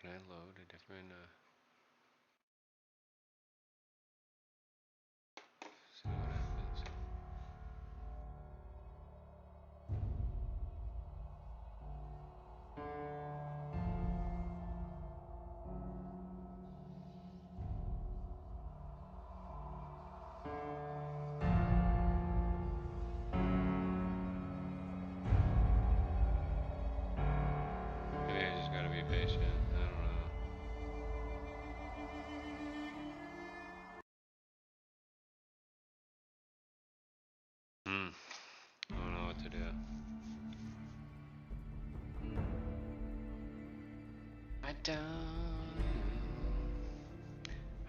Can I load a different, see what happens. Maybe I just gotta be patient. I don't know. I don't know what to do. I don't.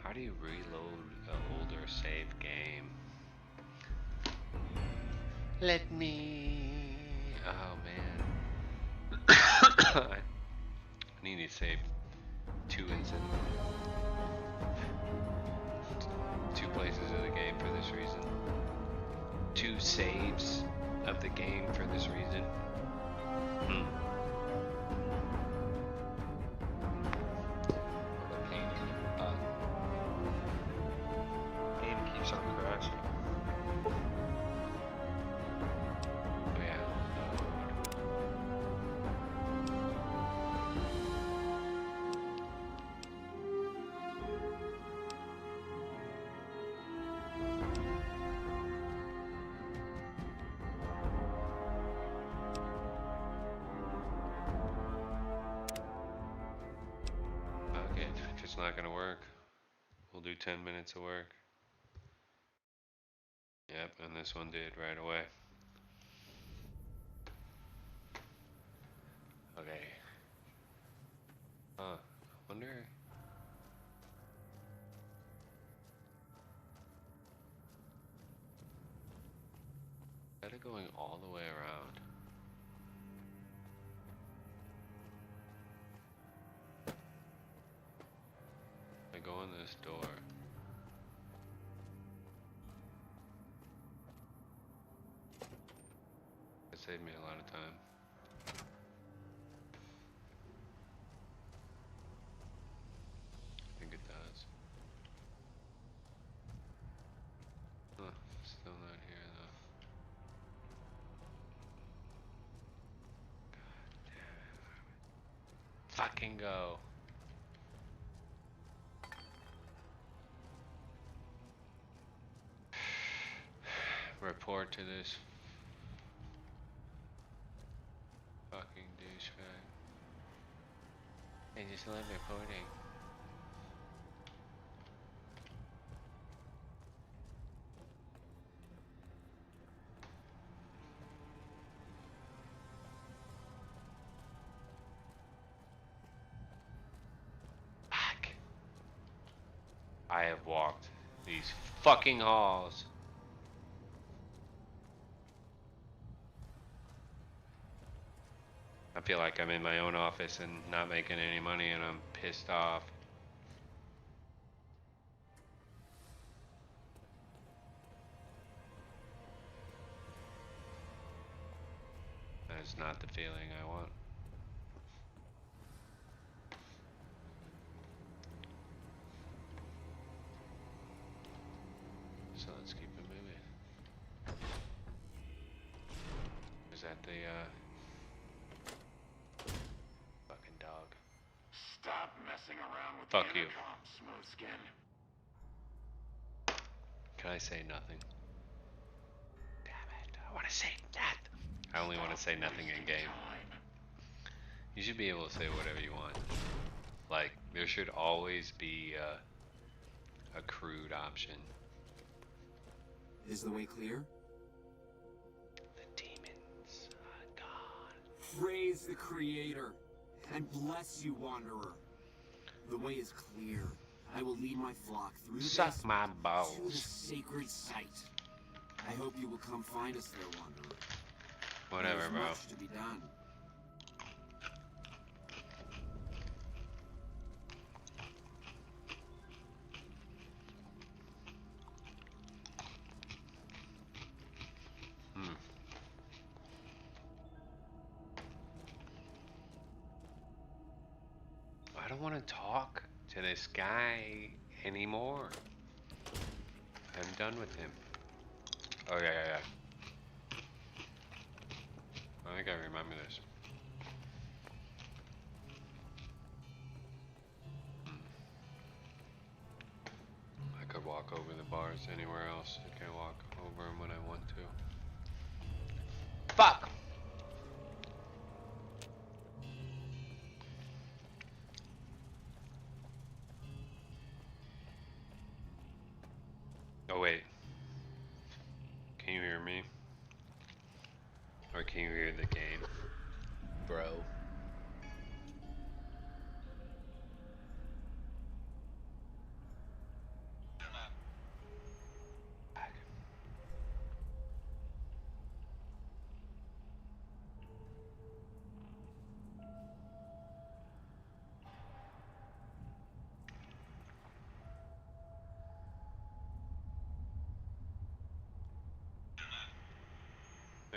How do you reload an older save game? Let me. Oh man. I need to save two places of the game for this reason. Two saves of the game for this reason. The pain in the butt. Game keeps on crashing. Oh yeah. Okay, if it's not gonna work, we'll do 10 minutes of work. Yep, and this one did right away. Okay. Huh. I wonder. Instead of going all the way around. I go in this door. It saved me a lot of time. I think it does. Huh, still not here though. Fucking go. Report to this fucking douchebag. They just love reporting. Fuck. I have walked these fucking halls. I feel like I'm in my own office and not making any money and I'm pissed off. That is not the feeling I want. So let's keep it moving. Is that the, fucking dog? Stop messing around with Fuck the you. intercom, smooth skin. Can I say nothing? Damn it, I want to say that. I only want to say nothing in game. You should be able to say whatever you want. Like, there should always be a crude option. Is the way clear? The demons are gone. Praise the Creator, and bless you, Wanderer. The way is clear. I will lead my flock through the Suck basement my to the balls. sacred site. I hope you will come find us there, Wanderer. Whatever, There's bro. much to be done. I don't want to talk to this guy anymore. I'm done with him. Oh, yeah. I think I remember this. I could walk over the bars anywhere else. I can't walk over them when I want to. Fuck! Oh, wait. Can you hear me? Or can you hear the game? Bro.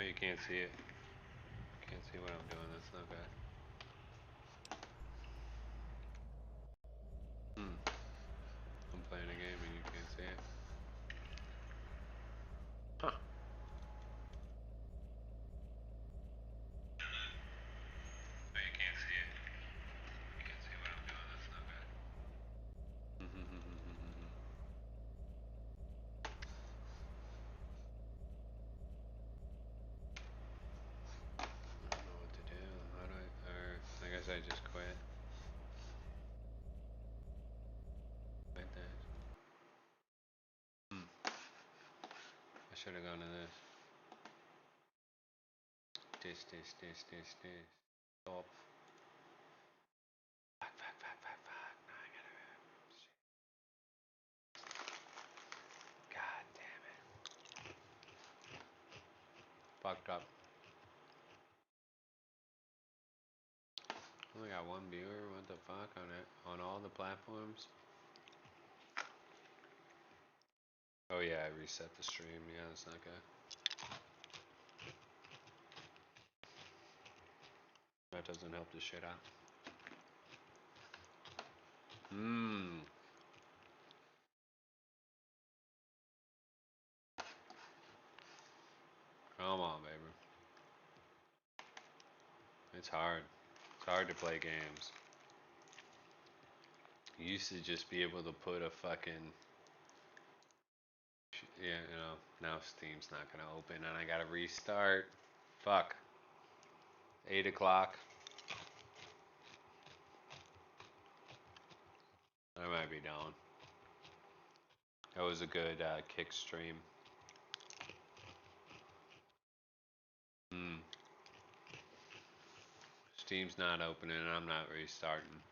Oh, you can't see it. Can't see what I'm doing. That's not bad. I'm playing a game and you can't see it. Huh. Oh, you can't see it. You can't see what I'm doing. That's not bad. I don't know what to do. How do I guess I just quit. Like that. I should have gone to this. This. Stop. Fuck. Now I gotta. God damn it. Fucked up. Only got one viewer. What the fuck on it? On all the platforms? Oh yeah, I reset the stream. Yeah, that's not good. That doesn't help the shit out. Come on, baby. It's hard. It's hard to play games. You used to just be able to put a fucking... Yeah, you know, now Steam's not gonna open and I gotta restart. Fuck. 8 o'clock. I might be down. That was a good kick stream. Steam's not opening and I'm not restarting.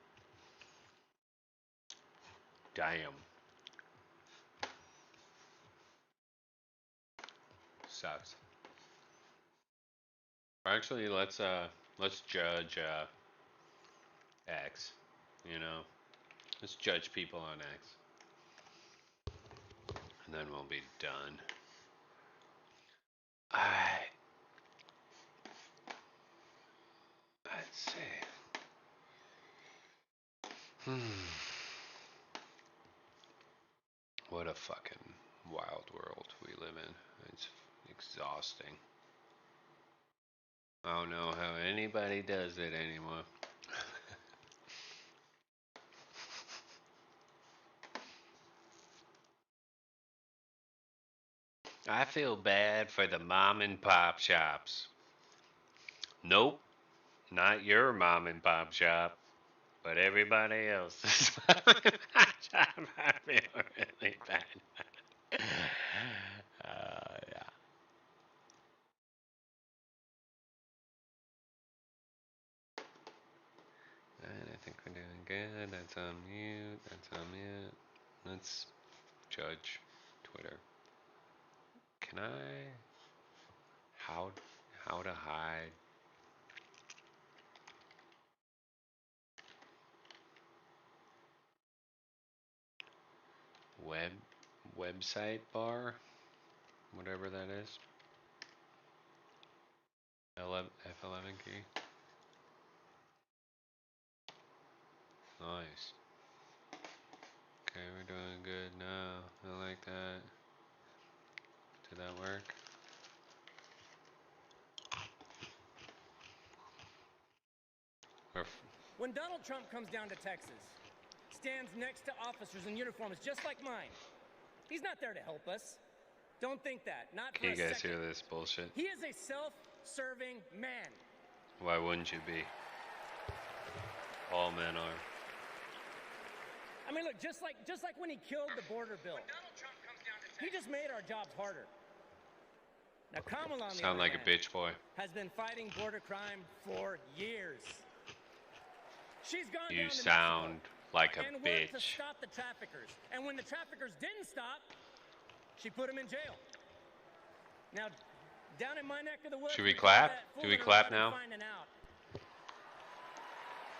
Damn. Sucks. Actually, let's judge X. You know, let's judge people on X, and then we'll be done. Alright. Let's see. What a fucking wild world we live in. It's exhausting. I don't know how anybody does it anymore. I feel bad for the mom and pop shops. Nope, not your mom and pop shop, but everybody else's mom and pop shop. I feel really bad. Yeah. And I think we're doing good. That's on mute. Let's judge Twitter. Can I? How to hide? Website bar? Whatever that is. F11 key. Nice. Okay, we're doing good now. I like that. Did that work? When Donald Trump comes down to Texas, stands next to officers in uniforms just like mine, he's not there to help us. Don't think that. Not for Can you a guys second. hear this bullshit? He is a self-serving man. Why wouldn't you be? All men are. I mean, look, just like when he killed the border bill, he just made our jobs harder. Now, Kamala, on the Sound other like a hand, bitch boy. has been fighting border crime for years. She's gone You down to sound Mexico like a and worked to bitch. stop the traffickers. And when the traffickers didn't stop, she put them in jail. Now, down in my neck of the woods, Should we call clap? that Do we fooling clap around and now? finding out.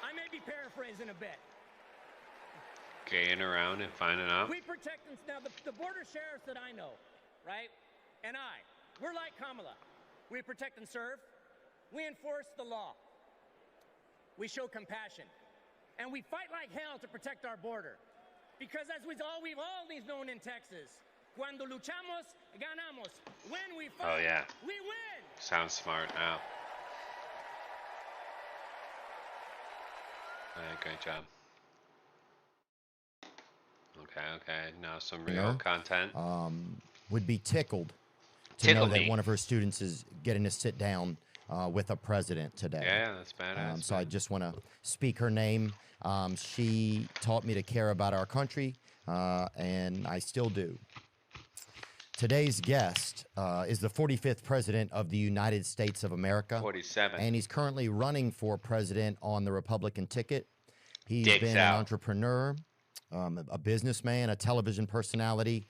I may be paraphrasing a bit. Gaying around and finding out. We protect them. Now, the border sheriffs that I know, right, and we're like Kamala. We protect and serve. We enforce the law. We show compassion. And we fight like hell to protect our border. Because as we've always known in Texas, cuando luchamos, ganamos. When we fight, Oh, yeah. we win. Sounds smart now. Alright, great job. Okay. Now some real know, content. Would be tickled to Tickle know that me. one of her students is getting to sit down with a president today. Yeah, that's badass. So I just want to speak her name. She taught me to care about our country, and I still do. Today's guest is the 45th President of the United States of America. 47. And he's currently running for president on the Republican ticket. He's Dicks been out. an entrepreneur, a businessman, a television personality.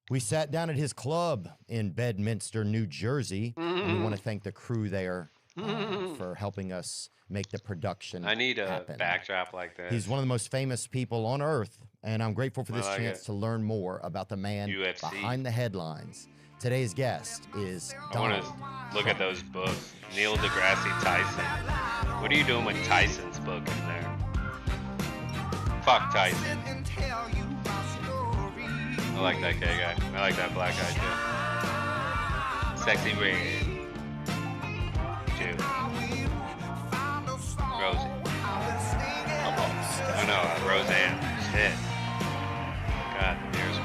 We sat down at his club in Bedminster, New Jersey, and we want to thank the crew there for helping us make the production I need a happen. backdrop like this. He's one of the most famous people on earth, and I'm grateful for I this like chance it. to learn more about the man UFC. behind the headlines. Today's guest is I want Donald. to look at those books. Neil deGrasse Tyson. What are you doing with Tyson's book in there? Fuck Tyson. I like that gay guy. I like that black guy too. Sexy red. Dude. Rosie. Oh no, Roseanne. Shit. God, the ears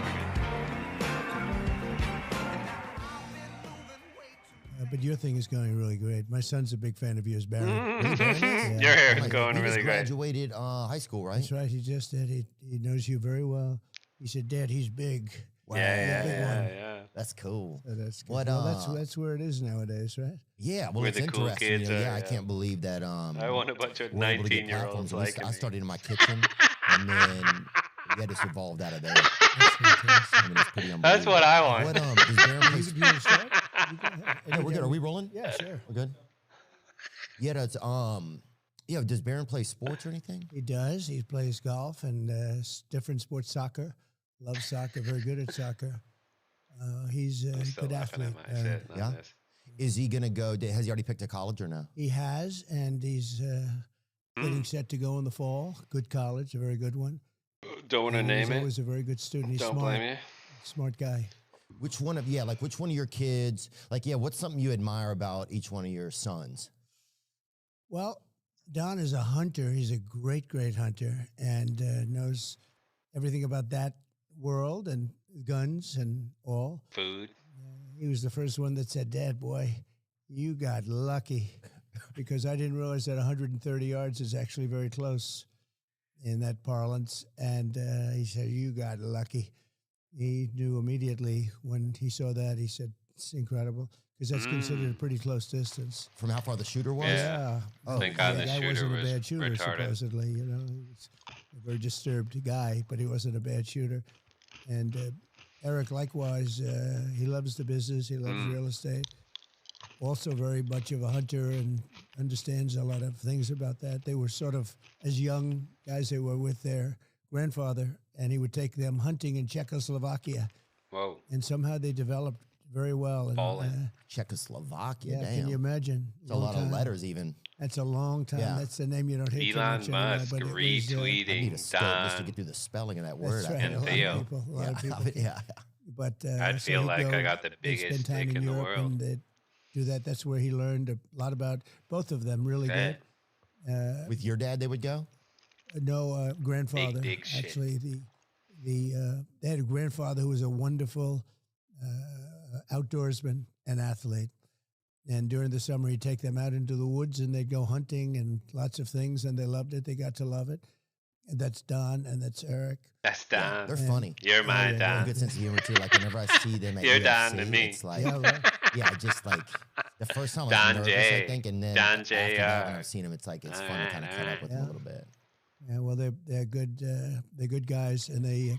But your thing is going really great. My son's a big fan of yours, Barry. working. Your hair is going He just really great. graduated high school, right? That's right. He just did. He knows you very well. He said, "Dad, he's big." Wow. Yeah. That's cool. So that's good. What, Well, that's where it is nowadays, right? Yeah, well, Where it's the cool interesting. kids you know, are, yeah, I yeah. can't believe that. I want a bunch of we're able to get 19-year-olds platforms. At least like I me. started in my kitchen, and then yeah, just evolved out of there. That's fantastic. I mean, it's pretty unbelievable. That's what I want. What does Darren play? You can start. You go ahead. Yeah, we're good. Are we rolling? Yeah, sure. We're good. Yeah, that's yeah. Does Barron play sports or anything? He does. He plays golf and different sports, soccer. Loves soccer. Very good at soccer. He's a I'm still good laughing athlete. at my shit. Not yeah? this. Is he gonna go? Has he already picked a college or no? He has, and he's getting set to go in the fall. Good college, a very good one. Don't want to And name he's it. always a very good student. He's Don't smart, blame you. smart guy. Which one of which one of your kids? What's something you admire about each one of your sons? Well, Don is a hunter. He's a great, great hunter, and knows everything about that world and guns and all. Food. He was the first one that said, "Dad, boy, you got lucky," because I didn't realize that 130 yards is actually very close in that parlance. And he said, "You got lucky." He knew immediately when he saw that. He said, "It's incredible," because that's considered a pretty close distance. From how far the shooter was? Yeah. Oh, Thank God the guy shooter wasn't was a bad shooter, retarded. supposedly. You know, he was a very disturbed guy, but he wasn't a bad shooter. And Eric, likewise, he loves the business. He loves real estate. Also very much of a hunter and understands a lot of things about that. They were sort of, as young guys, they were with their grandfather, and he would take them hunting in Czechoslovakia. Whoa. And somehow they developed very well. And, Ballin'. Czechoslovakia. yeah, Damn. can you imagine? It's a lot of Long time. letters, even. That's a long time. Yeah. That's the name you don't hear too Elon much anymore, Musk but it was, I need retweeting a scope just to Don. get through the spelling of that word. That's I right. And A lot Theo. of people. A lot of people. yeah. But I'd so feel he'd like I go- got the they'd spend biggest time dick in the Europe world. And they'd do that. That's where he learned a lot about both of them. Really That- good. With your dad, they would go? No, grandfather. dick shit. Actually, they had a grandfather who was a wonderful outdoorsman and athlete. And during the summer, he'd take them out into the woods and they'd go hunting and lots of things, and they loved it. They got to love it. And that's Don and that's Eric. That's Don. They're And- funny. You're my yeah, They have a Don. good sense of humor, too. Like, whenever I see them at You're UFC, Don to me. it's like, Yeah, right. yeah, just like the first time I Don was nervous, I J. think, and then Don after that, when JR. I've seen him, it's like it's fun to Alright, kind of cut alright. up with him a Yeah. little bit. Yeah, well, they're good. They're good guys, and they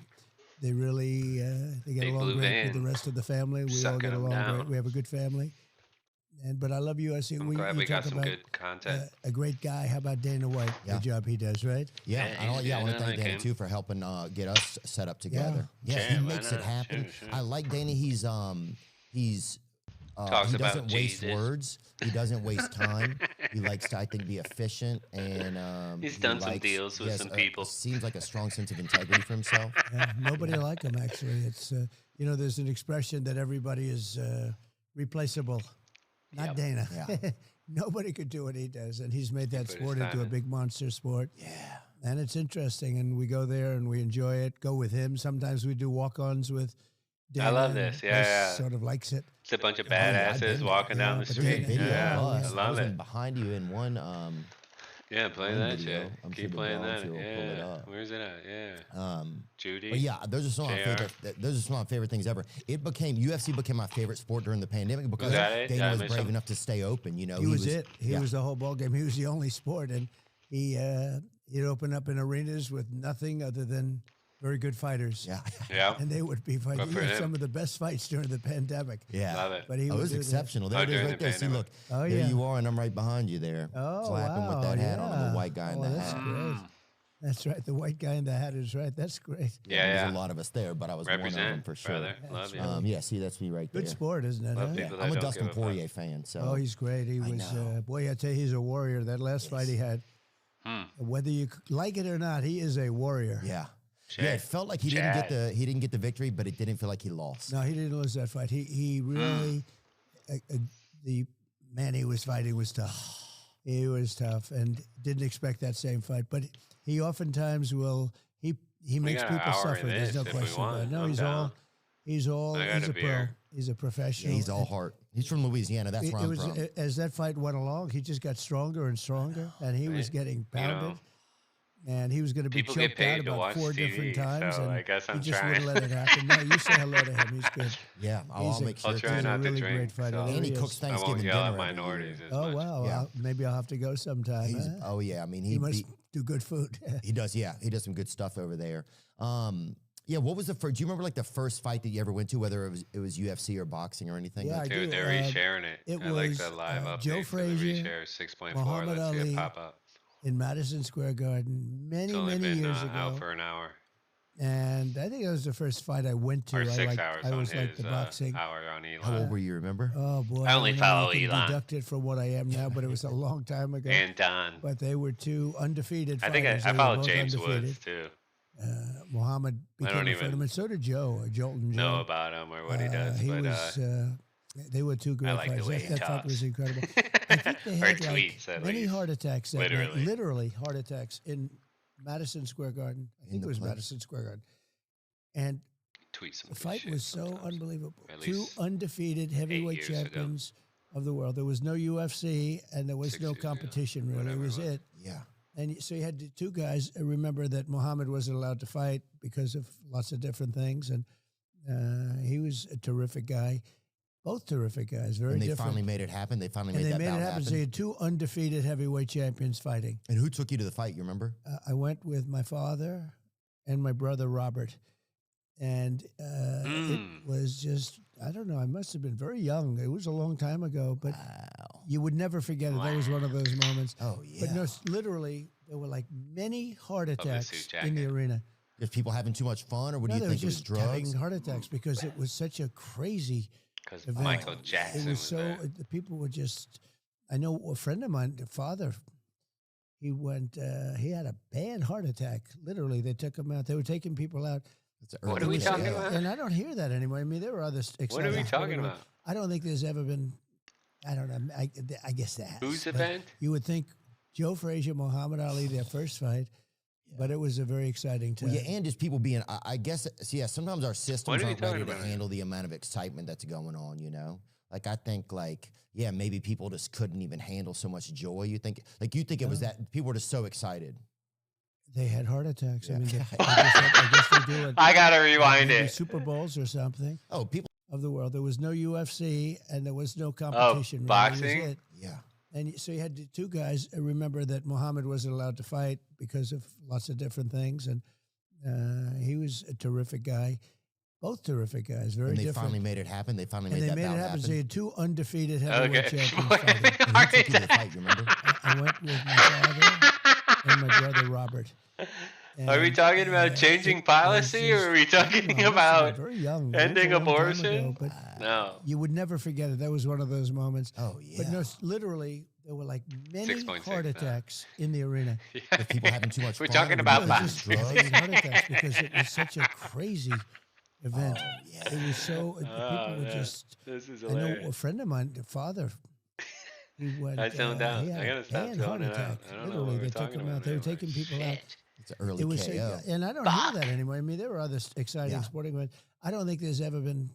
really they get Big along blue great with van. the rest of the family. We all Sucking get 'em along down. great. We have a good family. But I love USC. I'm glad we got talk some about good content. a great guy. How about Dana White? Yeah. The job he does, right? Yeah, Yeah, I don't, he's yeah, I want doing to thank it, Dana like too for helping get us set up together. Yeah, Sure, he why makes it not? happen. Sure, sure. I like Dana. He's Talks he about doesn't waste Jesus. words. He doesn't waste time. He likes to, I think, be efficient and He's he done some likes- deals he with has some people. Seems like a strong sense of integrity for himself. Yeah, nobody like him actually. It's there's an expression that everybody is replaceable. Not Yep. Dana. Yeah. Nobody could do what he does, and he's made that put his sport time into a in. big monster sport. Yeah. And it's interesting, and we go there and we enjoy it. Go with him. Sometimes we do walk-ons with Dana. love and this. Yeah, Chris yeah. Sort of likes it. It's a bunch of yeah, I've badasses been- walking yeah, down the but There's a street. video Yeah, of I us. I love was it. in behind you in one. Yeah, play one that video. shit. I'm sure Keep the playing that. volunteer will pull it Yeah. up. Where's it at? Yeah. Judy. But yeah, those are some of my JR. favorite. Those are some of my favorite things ever. UFC became my favorite sport during the pandemic because that it? Did Dana I was miss brave him? enough to stay open. You know, He was it. He yeah. was the whole ball game. He was the only sport, and he'd open up in arenas with nothing other than very good fighters. Yeah, Yeah. And they would be fighting. Good He for had him. some of the best fights during the pandemic. yeah. Love it. But he Oh, it would was do that. exceptional. There Oh, it is during right the there. See, pandemic. look, Oh, there yeah. you are, and I'm right behind you there, Oh, clapping wow. with that hat on. I'm yeah. the white guy in the that's hat. great. That's right. The white guy in the hat is right. That's great. Yeah, There's yeah. a lot of us there, but I was one of them Represent, for sure. brother. Love you. Yeah, see, that's me right there. Good sport, isn't it? Love huh? Yeah, people that I'm a don't Dustin give a fuck. Poirier fan, so Oh, he's great. He I was, know. boy, I tell you, he's a warrior. That last fight he had, whether you like it or not, he is a warrior. yeah. Chad. Yeah, it felt like he Chad. didn't get the victory, but it didn't feel like he lost. No, he didn't lose that fight. He really, the man he was fighting was tough. He was tough and didn't expect that same fight. But he oftentimes will. He makes got an people hour suffer. in There's no this if we question about it. want. No, I'm he's down. he's I got he's a a pro. beer. He's a Yeah, professional. he's all heart. He's from Louisiana. That's where I'm from. As that fight went along, he just got stronger and stronger, and he was getting pounded. And he was going to be People get choked out paid to about watch 4 TV, different times, so and I guess he I'm just trying. wouldn't let it happen. No, you say hello to him. He's good. Yeah, I'll He's a- make sure. I'll to. try He's a not to really drink. great fighter. so There And he he cooks is. I won't Thanksgiving yell at dinner every year. minorities as Oh much. wow! Yeah. Maybe I'll have to go sometime. He's, huh? oh yeah, I mean He must do good food. he does. Yeah, he does some good stuff over there. Yeah, what was the first? Do you remember like the first fight that you ever went to, whether it was UFC or boxing or anything? Yeah, Like, I Dude, do. they're resharing it. it I like was, that live update Joe for the Frazier, reshare 6.4. Muhammad Let's see Ali, it pop up. in Madison Square Garden It's many only been years out ago, for an hour. and I think that was the first fight I went to. Or I 6 liked, hours I on always liked his the boxing. hour on Elon. how old were you? Remember? Oh boy! I only don't know, follow you can Elon. deduct it from what I am now, but it was a long time ago. And Don. But they were two undefeated I think fighters. I They were followed both James undefeated. Woods too. Muhammad I became don't a friend of even mine. So did Joe, Jolton Joe. Know about him or what he does, He but was. They were two great like the fighters. way That, he that fight was talks. incredible. I think they Or had like tweets, at many least. heart attacks that night. Literally. Literally heart attacks in Madison Square Garden. I think the it was place. Madison Square Garden. And tweet some the good fight shit was so sometimes. unbelievable. At Two least undefeated heavyweight years ago. champions of the world. There was no UFC and there was 6 no years ago, competition really. It whatever it was was. it. Yeah. And so you had the two guys. Remember that Muhammad wasn't allowed to fight because of lots of different things, and he was a terrific guy. Both terrific guys, very And they different. finally made it happen. They finally and made they that made it bout happen. So you had two undefeated heavyweight champions fighting. And who took you to the fight? You remember? I went with my father and my brother Robert, and it was just, I don't know, I must have been very young. It was a long time ago, but Wow. you would never forget it. That was one of those moments. Oh yeah. But no, literally, there were like many heart the attacks suit in the jacket. arena. Just people having too much fun, or what No, do they you were think? It was just drugs? having heart attacks because it was such a crazy Because event. Michael It Jackson was was so there. the people were just. I know a friend of mine, the father. He went. He had a bad heart attack. Literally, they took him out. They were taking people out. It's an What early are we KO. talking about? And I don't hear that anymore. I mean, there were other exciting. What are we sporting talking events. about? I don't think there's ever been. I don't know. I guess that. Whose but event? You would think Joe Frazier, Muhammad Ali, their first fight, but it was a very exciting time. Well, yeah, and just people being, I guess, yeah, sometimes our systems are you aren't ready talking to about? handle the amount of excitement that's going on, you know? Like, I think, like, yeah, maybe people just couldn't even handle so much joy. You think it was that people were just so excited. They had heart attacks. Yeah. I mean, I guess they do it. I gotta rewind maybe it. Super Bowls or something Oh, people, of the world. There was no UFC and there was no competition. really. It was boxing? it. yeah. And so you had the two guys. Remember that Muhammad wasn't allowed to fight because of lots of different things, and he was a terrific guy. Both terrific guys, very And they different. finally made it happen. They finally and made they that made bout it happen. happen. So you had two undefeated heavyweight Okay. champions fighting. And who took you to the fight, you remember? I went with my father and my brother Robert. Are we And, talking about it changing was policy, or are we just- I don't talking know, I must have about been very young. It was ending a long time abortion? ago, but No. you would never forget it. That was one of those moments. Oh, yeah. But no, literally, there were like many 6.6 heart now. attacks in the arena. With people having too much We're fun. talking everybody about doing Just drugs. crazy heart attacks because it was such a crazy event. Oh, yeah. It was so the people Oh, were man. just. This is I know a hilarious. friend of mine, the father. He went. I zoned out. He had I gotta a stop bad zoning heart out. attack. I don't know Literally, what we're they took talking him about out. They were anymore. taking people out. It's an early It was, KO. and I don't hear that anymore. I mean, there were other exciting Yeah. sporting events. I don't think there's ever been.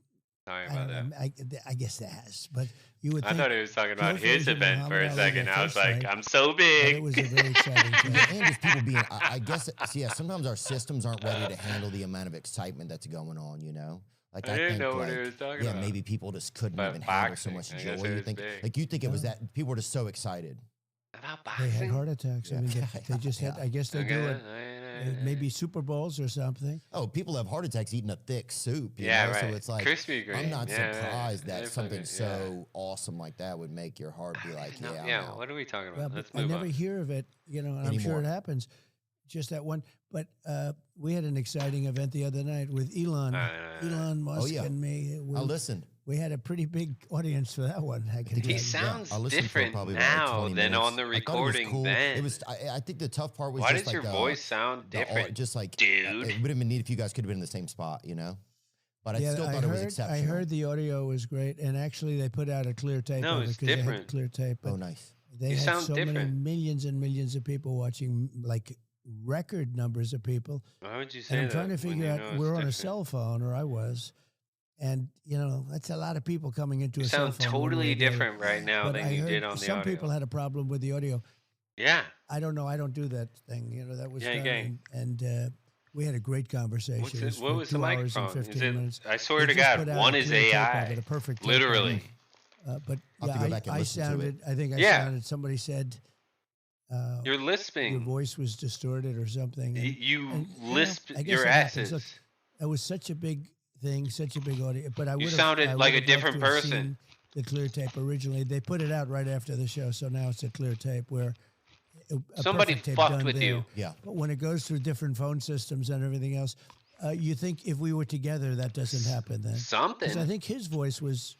Sorry I about don't that. know. I guess there has, but you would. I think thought he was talking about Joe his Frazier, event for Muhammad a Ali, second. their I was first like, fight, I'm so but it big. was a very exciting time. Yeah, and just people being, I guess, yeah, sometimes our systems aren't ready to handle the amount of excitement that's going on, you know? Like, I didn't think, know what like, he was talking yeah, about. maybe people just couldn't But even handle so boxing, much I joy. guess it You was think, big. like, you think it was that people were just so excited. About They had boxing? heart attacks. I Yeah. mean, they just had. Yeah. I guess they Okay, do it. I- Maybe Super Bowls or something. Oh, people have heart attacks eating a thick soup. You Yeah, know? So right. it's like, Krispy Kreme. I'm not Yeah, right. surprised They that something fucking- so awesome like that would make your heart be like, No, yeah, I'm yeah, out. what are we talking about? Well, but Let's I move never on. hear of it, you know, and I'm sure Anymore. it happens. Just that one. But we had an exciting event the other night with Elon, Elon Musk, yeah. and me. I listened. We had a pretty big audience for that one. I can tell He you. sounds I listened for different probably about, like, now 20 than minutes. on the I thought it was recording cool. then. It was. I think the tough part was Why just does like your the, voice sound the different? just like dude? it would have been neat if you guys could have been in the same spot, you know. But I Yeah, still thought it was exceptional. I heard the audio was great, and actually they put out a clear tape No, of it it's because they had different. clear tape. But Oh, nice. they You had sound so many different. millions and millions of people watching, like record numbers of people. Why would you say And I'm that? trying to when figure you out. know it's We're on a different? cell phone, or I was, and you know that's a lot of people coming into You a cell sound phone. one way totally or the other. different right now But than I you heard did on the some audio. people had a problem with the audio. Yeah. I don't know. I don't do that thing. You know that was Yeah, done, gang. and we had a great conversation. What's It it, was what for was the 2 hours and microphone? Is 15 it, minutes. I swear They to just God, put out one a is clear tape of AI. it, a perfect tape of it. Literally. But I'll have to go back and I listen to it. sounded. I think I Yeah. sounded. Somebody said You're your lisping. voice was distorted or something. and- You and, you know, lisp I guess your it happens. asses. Look, it was such a big thing, such a big audience. But I would sounded like a different person. The clear tape originally, they put it out right after the show, so now it's a clear tape where a Somebody perfect tape fucked done with there. you. Yeah. But when it goes through different phone systems and everything else, you think if we were together, that doesn't happen then. 'Cause I Something. think his voice was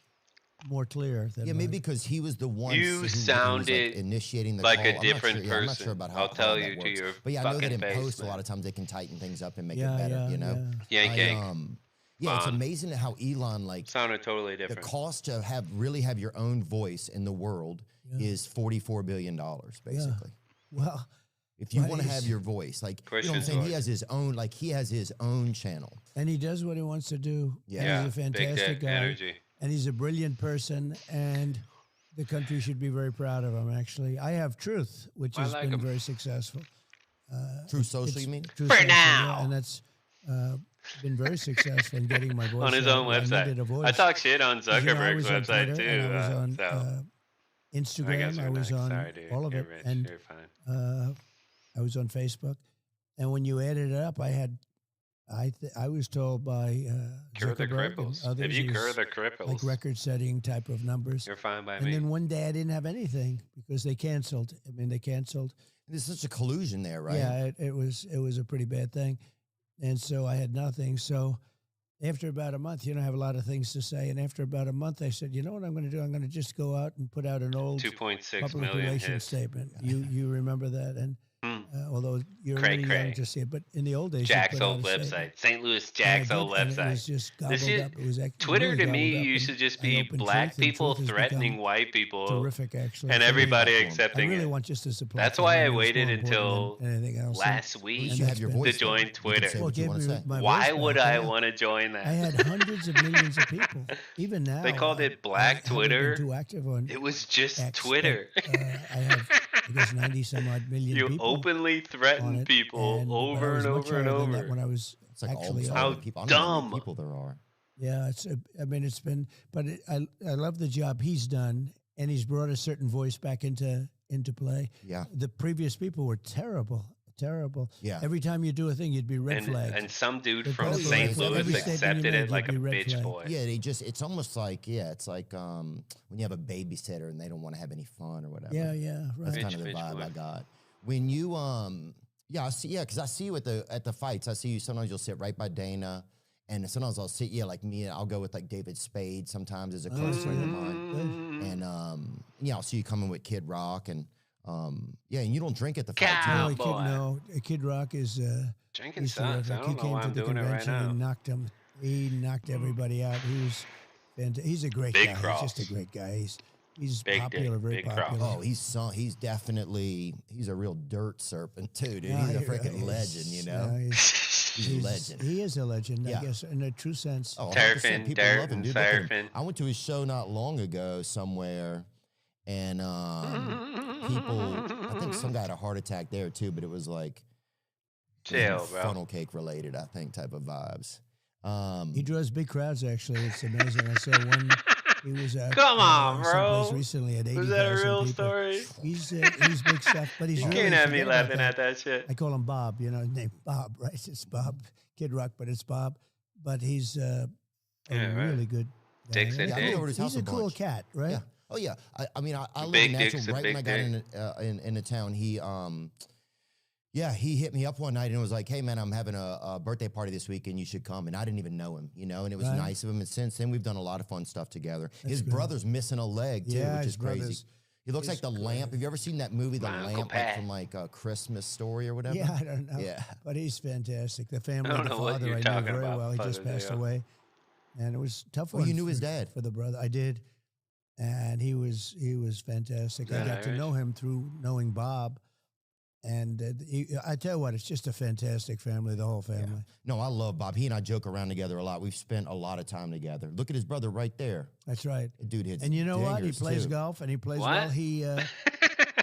more clear than Yeah, mine. maybe because he was the one You who was, sounded like, initiating the like call. a I'm not different sure, yeah, I'm not person. sure about how I'll tell how that you to works. your But yeah, I know that fucking in face, post, a man. lot of times they can tighten things up and make Yeah, it better. yeah, you know. yeah. Yank, I, yank. yeah, it's Bond. amazing how Elon like Sounded totally the different. cost to really have your own voice in the world is $44 billion basically. Well, If you Right, want to have he's- your voice, like you know what I'm Christian's saying, he voice. has his own, like he has his own channel. and he does what he wants to do. Yeah. And Yeah, he's a big fantastic dick guy. energy. And he's a brilliant person, and the country should be very proud of him, actually. I have Truth, which I has like been him. very successful. True Social, It's you mean? Truth For Social, now. yeah, and that's been very successful in getting my voice On his out own where I website. needed a voice. I talk shit on 'Cause, you know, I Zuckerberg's was on website Twitter, too. and I was on so Instagram. I we're was nice. on Sorry, dude. all of You're it, rich. and You're fine. I was on Facebook. And when you added it up, I had, I was told by Cure the Zuckerberg and cripples. others, If you it cure was the cripples, like record-setting type of numbers. you're fine by And me. then one day I didn't have anything because they canceled. I mean, they canceled. There's such a collusion there, right? Yeah, it was a pretty bad thing, and so I had nothing. So after about a month, I have a lot of things to say. And after about a month, I said, you know what I'm going to do? I'm going to just go out and put out an old 2.6 public million relations hits. statement. You remember that? And although you're Cray, really young cray. to see it, but in the old days, you Jack's put out old a statement. website. St. Louis And I Jack's did, old and it was website. just This gobbled shit- up. It was Twitter really to me gobbled up, used and to just I be opened black Truth, and people Truth has threatening become white people terrific, actually. and For me, everybody I I accepting really it. want just as a platform. That's why I think it's waited more important until than anything else. last At week least you have your that's voice. to there. join You can Twitter. say Well, what you give want me to say. my Why voice would back, I yeah. want to join that? I had hundreds of millions of people. Even now, They called it Black I haven't been Twitter. Too active on It was just X, Twitter. but, I have, I guess, 90 some odd million You people openly on threaten it, people and, but I over was and much over and higher than that over. when I was It's like actually all How the people. I don't know how many dumb. people there are. Yeah, I mean, it's been, but I love the job he's done, and he's brought a certain voice back into play. Yeah. The previous people were terrible. Yeah. Every time you do a thing, you'd be red flagged. And some dude They from put up a St. red flag. Louis Every statement you accepted made, it like a you'd be red bitch flag. boy. Yeah, it's almost like, it's like when you have a babysitter and they don't want to have any fun or whatever. Yeah, That's right. kind of the Bitch vibe boy. I got. When you because I see you at the fights. I see you sometimes you'll sit right by Dana, and sometimes I'll sit like me. I'll go with like David Spade sometimes as a close friend of mine, and I'll see you coming with Kid Rock and and you don't drink at the fight. Cow. too. Kid Rock is Drinking he's sucks. I terrific. He don't know came why to I'm the doing it right convention and now. knocked him. He knocked everybody out. He was he's a great Big guy. cross. He's just a great guy. He's Big popular, dick, very big cross. popular. Oh, he's definitely a real dirt serpent too, dude. Yeah, He's a he freaking really legend, is. you know. Yeah, He's a legend. He is a legend, Yeah. I guess, in a true sense. Oh, 100%. Terrapin, People love Terrapin, him, dude. Look at him. Terrapin. I went to his show not long ago somewhere, and people. I think some guy had a heart attack there too, but it was like Chill, bro. funnel cake related, I think, type of vibes. He draws big crowds. Actually, it's amazing. I saw one. He was at Come on, someplace bro. recently at 80,000 Was that a real people. story? He's big stuff, but he's You really, can't have me forget about laughing that. at that shit. I call him Bob. His name Bob, right? It's Bob Kid Rock, but it's Bob. But he's a Yeah, right. really good guy. Dicks and Yeah, I went dick. over to his house He's a cool bunch. cat, right? Yeah. Oh yeah. I mean, I live Big in dick's Nashville. a Right when I big got into town, he hit me up one night and was like, "Hey man, I'm having a birthday party this week, and you should come." And I didn't even know him, and it was Right. nice of him. And since then, we've done a lot of fun stuff together. His good. brother's missing a leg too, Yeah, which his is crazy. brother's- He looks like the lamp. Have you ever seen that movie, The My Uncle Lamp, Pat. like from like a Christmas Story or whatever? Yeah, I don't know. Yeah. But he's fantastic. The family, I don't the know what father, you're I knew talking very about, well. He just Father passed Dale. away. And it was a tough Oh, one. you knew his dad? For the brother. I did. And he was fantastic. I Yeah, got to Irish. know him through knowing Bob. And I tell you what, it's just a fantastic family, the whole family. No, I love Bob. He and I joke around together a lot. We've spent a lot of time together. Look at his brother right there. That's right. Dude hits And you know what? He dingers, plays too. golf and he plays What? well. He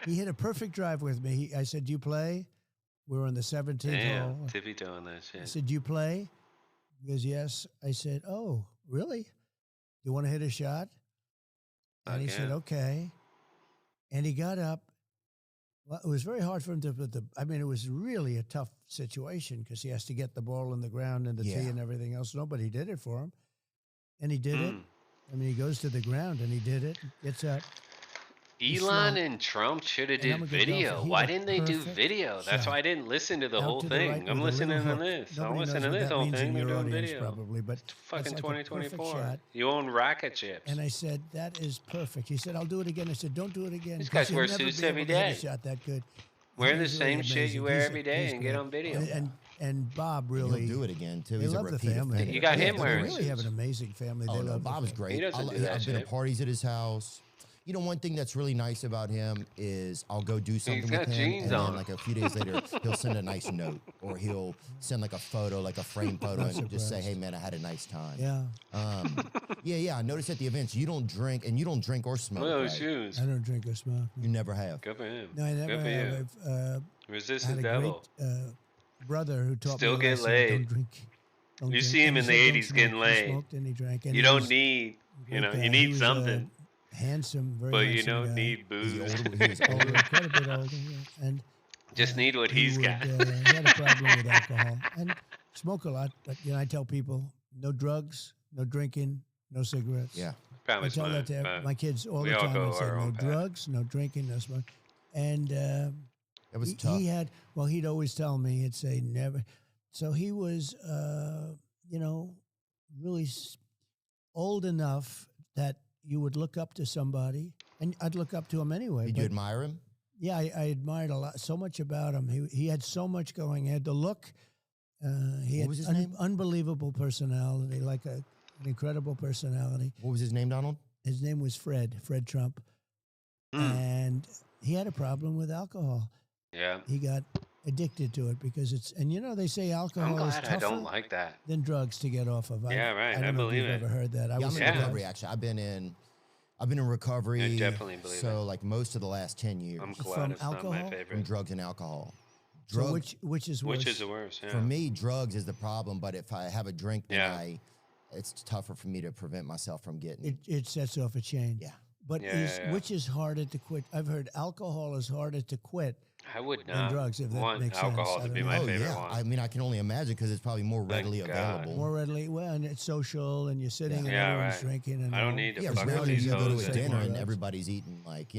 hit a perfect drive with me. I said, "Do you play?" We were on the 17th Damn, hole. Tippy doing that I shit. said, "Do you play?" He goes, "Yes." I said, "Oh, really? You want to hit a shot?" And he Fuck said, yeah. "Okay." And he got up. Well, it was very hard for him to put it was really a tough situation because he has to get the ball in the ground and the Yeah. tee and everything else. Nobody did it for him. And he did it. Mm. I mean, he goes to the ground and he did it, gets up. Elon slow. and Trump should have And I'm did a good golfer. video. He Why had a didn't they do perfect video? That's shot. why I didn't listen to the Out whole to the thing. right I'm with a listening little to hook. this. I'm Nobody listening knows to what this that whole means in thing. They're your doing audience video. probably, but It's fucking that's like a perfect 2024. shot. You own rocket ships. And I said, "That is perfect." He said, "I'll do it again." I said, "Don't do it again." These 'cause guys you'll wear never suits be every able to hit day. a shot that good. Wear the He's really same shit amazing. you wear He's- every day he's and get great. on video. And Bob He'll really do it again too. They He's a love the repeat family. offender. You got him they wearing really have an suits. amazing family. Oh They no, love the Bob's family. great. He doesn't do that I've been shit. at parties at his house. One thing that's really nice about him is I'll go do something got with him, jeans and then on. like a few days later, he'll send a nice note, or he'll send like a photo, like a frame photo, Not and just say, surprised. "Hey man, I had a nice time." Yeah, Yeah. I noticed at the events you don't drink, and you don't drink or smoke. Look at right? those shoes. I don't drink or smoke. You never have. Good for him. No, I Good never for you. have. I've Resist had the a devil. great brother who taught Still me. a get lesson, laid. Don't drink. Don't You drink. see him And in the he said, "Don't 80s smoke." getting He laid. smoked and he drank. And You he don't was need, a great guy. you He need was, something, handsome, very but you handsome don't guy. need Is booze. he older? He was older. Older, quite a bit older, yeah. And Just need what he he's would, got. he had a problem with alcohol and smoke a lot. But I tell people, no drugs, no drinking, no cigarettes. Yeah. I Promise tell that mine, to but my kids all we the all time. go I say, our no own path. drugs, no drinking, no smoke. And It was tough. he'd always tell me, he'd say never. So he was, really old enough that you would look up to somebody, and I'd look up to him anyway. Did but you admire him? yeah, I admired so much about him. He had so much going. He had the look. He What had was his name? unbelievable personality, like an incredible personality. What was his name, Donald? His name was Fred Trump, and he had a problem with alcohol. Yeah. He got addicted to it because and they say I'm alcohol is glad I tougher don't like that. than drugs to get off of. Yeah, right. I I don't know if believe you've it. ever heard that. Yeah, I'm in Yeah. recovery. Actually, I've been in recovery. I definitely believe so like most of the last 10 years I'm From glad it's not my alcohol? from favorite. drugs and alcohol. So Drugs which is worse? Which is the worst? Yeah. for me, drugs is the problem. But if I have a drink, then Yeah. it's tougher for me to prevent myself from getting. It sets off a chain. Yeah. But Yeah, yeah. which is harder to quit? I've heard alcohol is harder to quit. I would And not drugs, if that want makes sense. alcohol I to don't be know. my Oh favorite yeah, one. I mean I can only imagine because it's probably more Thank readily God. available. More readily, well, and it's social, and you're sitting and Yeah, everyone's right. drinking. And I don't all. need to Yeah, fuck with rarely these you go to hoes a dinner anymore. and everybody's eating like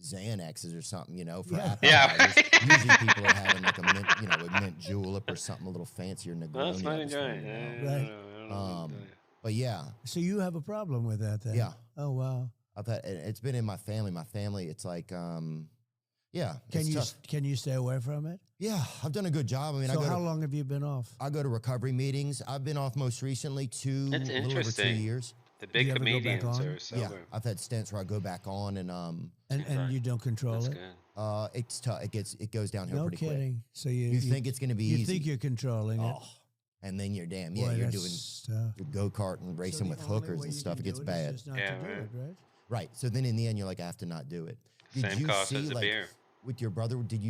Xanaxes or something, for Yeah. appetizers. Yeah. Usually people are having like a mint, a mint julep or something a little fancier. Well, that's Negroni not that was enjoying. really Right. I don't know. But yeah, So you have a problem with that, then? Yeah. Oh wow. I've had it's been in my family. My family, it's like yeah. Can it's you tough. can you stay away from it? Yeah, I've done a good job. I mean, So how long have you been off? I go to recovery meetings. I've been off most recently That's a little over 2 interesting. years. The big you ever go back comedians on? are Yeah, sober. I've had stints where I go back on and And you don't control That's it? good. it's tough. It goes downhill No pretty quick. kidding. So You think it's going to be you easy? think you're controlling it? Oh, and then you're damn. Yeah, Boy, you're that's doing tough. your go kart and racing So with the only hookers way and you stuff. can It gets do is bad. just not Yeah, to do right. it, right? Right. So then in the end, you're like, I have to not do it. Did Same you cost see as a like beer. with your brother? Could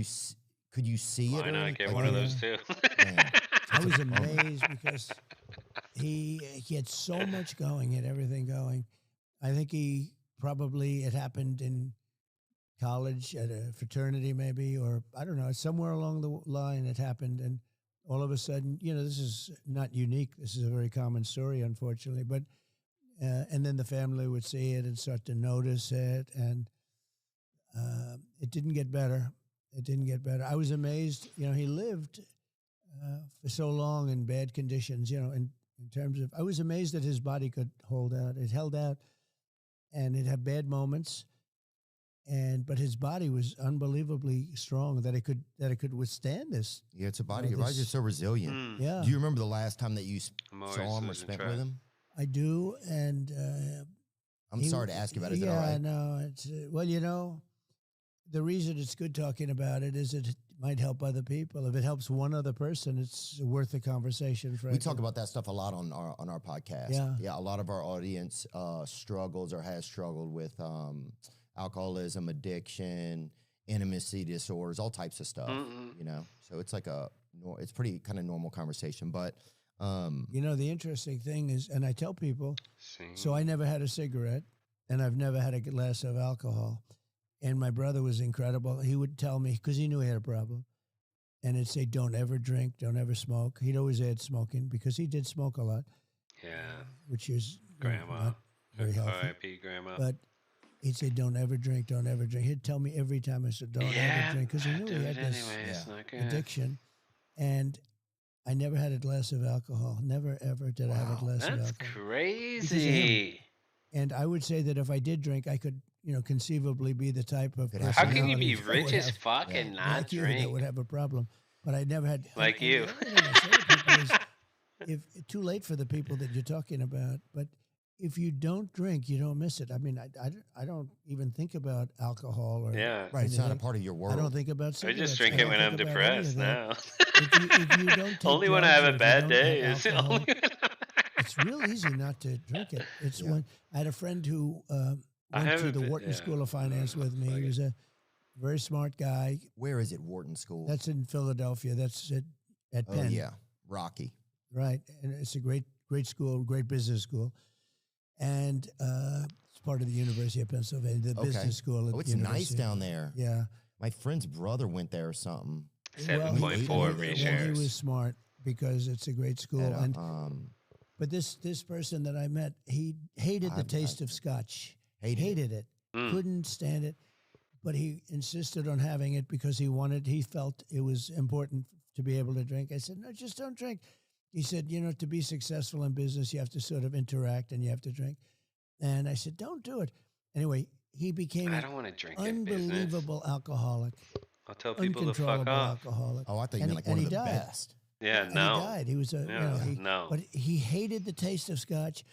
you see Why it? or not anything? get Like, one of yeah. those too? man, I was amazed because he had so much going, he had everything going. I think it happened in college at a fraternity maybe, or I don't know, somewhere along the line it happened. And all of a sudden, this is not unique. This is a very common story, unfortunately. But and then the family would see it and start to notice it. And it didn't get better. It didn't get better. I was amazed. He lived for so long in bad conditions, in terms of, I was amazed that his body could hold out. It held out and it had bad moments. But his body was unbelievably strong that it could withstand this. yeah, it's a body. Oh, Your body's this- just so resilient. Mm. Yeah, Do you remember the last time that you I'm always saw him or losing spent track. with him? I do. And I'm he- sorry to ask you about it. Is yeah, that all right? no, it's well, the reason it's good talking about it is it might help other people. If it helps one other person, it's worth the conversation. We Frankly. talk about that stuff a lot on our podcast. Yeah. A lot of our audience struggles or has struggled with alcoholism, addiction, intimacy disorders, all types of stuff. So it's like it's pretty kind of normal conversation. But The interesting thing is, and I tell people, See? so I never had a cigarette, and I've never had a glass of alcohol. And my brother was incredible. He would tell me, because he knew he had a problem, and he'd say, don't ever drink, don't ever smoke. He'd always add smoking, because he did smoke a lot, Yeah. which is Grandma. not very healthy. R.I.P. Grandma. But he'd say, don't ever drink, don't ever drink. He'd tell me every time. I said, don't yeah. ever drink, because he knew do he it had this anyway. It's yeah, not good. addiction. And I never had a glass of alcohol. Never, ever did I have a Wow, glass of That's alcohol. crazy. And I would say that if I did drink, I could, conceivably be the type of Could person. have How can you be personality rich as fuck Yeah. and not like you drink? that would have a problem? But I never had. Like and you. the other thing I say to people is, if too late for the people that you're talking about, but if you don't drink, you don't miss it. I mean, I don't even think about alcohol or Yeah. right, it's not a anything. part of your world. I don't think about I cigarettes. just drink I it don't when I'm think about any of depressed that. now. If you don't take Only when I drugs have or a if you bad don't day. have It's the alcohol, only it's real easy not to drink it. It's Yeah. when I had a friend who I went to haven't the been- Wharton yeah. School of Finance with me. Fuck He it. was a very smart guy. Where is it? Wharton School. That's in Philadelphia. That's at oh Penn. yeah, Rocky. Right. And it's a great school, great business school. And it's part of the University of Pennsylvania, the Okay. business school. At Oh, the it's nice university. down there. Yeah. My friend's brother went there or something. 7.4 well, he reshares. was smart because it's a great school. At a, And but this person that I met, he hated the taste of scotch. Hated Hated it. Mm. Couldn't stand it. But he insisted on having it because he felt it was important to be able to drink. I said, no, just don't drink. He said, you know, to be successful in business, you have to sort of interact and you have to drink. And I said, don't do it. Anyway, he became I an don't want to drink in business. unbelievable alcoholic, I'll tell people to fuck uncontrollable off. alcoholic. Oh, I thought you And meant like he- one and of he the died. best. Yeah, And no. he died. He was a, Yeah, no. but he hated the taste of scotch,